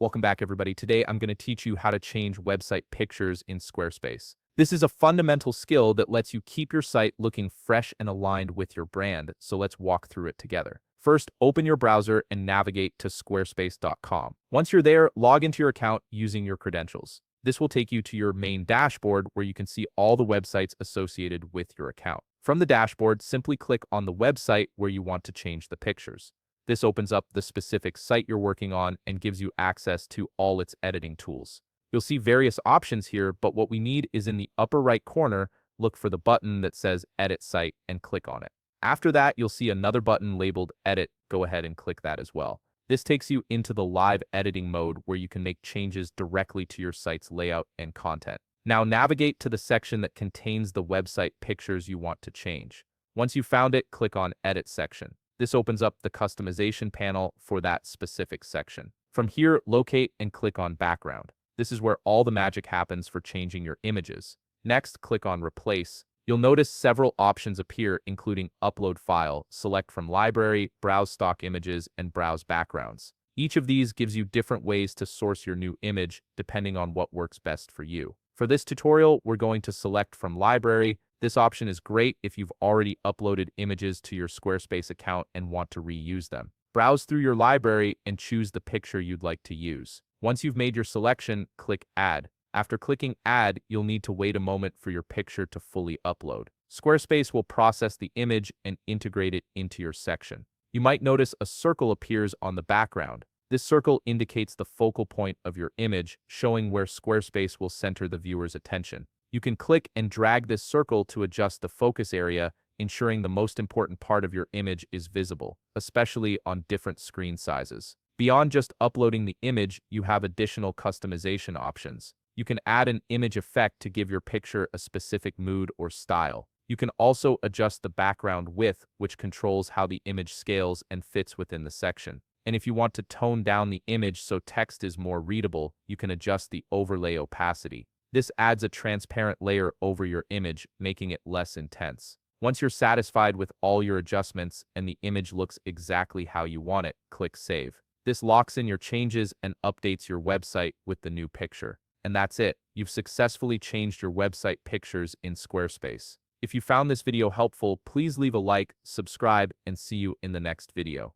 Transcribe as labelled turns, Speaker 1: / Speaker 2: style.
Speaker 1: Welcome back, everybody. Today, I'm going to teach you how to change website pictures in Squarespace. This is a fundamental skill that lets you keep your site looking fresh and aligned with your brand, so let's walk through it together. First, open your browser and navigate to squarespace.com. Once you're there, log into your account using your credentials. This will take you to your main dashboard where you can see all the websites associated with your account. From the dashboard, simply click on the website where you want to change the pictures. This opens up the specific site you're working on and gives you access to all its editing tools. You'll see various options here, but what we need is in the upper right corner, look for the button that says Edit Site and click on it. After that, you'll see another button labeled Edit. Go ahead and click that as well. This takes you into the live editing mode where you can make changes directly to your site's layout and content. Now navigate to the section that contains the website pictures you want to change. Once you've found it, click on Edit section. This opens up the customization panel for that specific section. From here, locate and click on Background. This is where all the magic happens for changing your images. Next, click on Replace. You'll notice several options appear, including Upload File, Select from Library, Browse Stock Images, and Browse Backgrounds. Each of these gives you different ways to source your new image, depending on what works best for you. For this tutorial, we're going to select from Library. This option is great if you've already uploaded images to your Squarespace account and want to reuse them. Browse through your library and choose the picture you'd like to use. Once you've made your selection, click Add. After clicking Add, you'll need to wait a moment for your picture to fully upload. Squarespace will process the image and integrate it into your section. You might notice a circle appears on the background. This circle indicates the focal point of your image, showing where Squarespace will center the viewer's attention. You can click and drag this circle to adjust the focus area, ensuring the most important part of your image is visible, especially on different screen sizes. Beyond just uploading the image, you have additional customization options. You can add an image effect to give your picture a specific mood or style. You can also adjust the background width, which controls how the image scales and fits within the section. And if you want to tone down the image so text is more readable, you can adjust the overlay opacity. This adds a transparent layer over your image, making it less intense. Once you're satisfied with all your adjustments and the image looks exactly how you want it, click Save. This locks in your changes and updates your website with the new picture. And that's it. You've successfully changed your website pictures in Squarespace. If you found this video helpful, please leave a like, subscribe, and see you in the next video.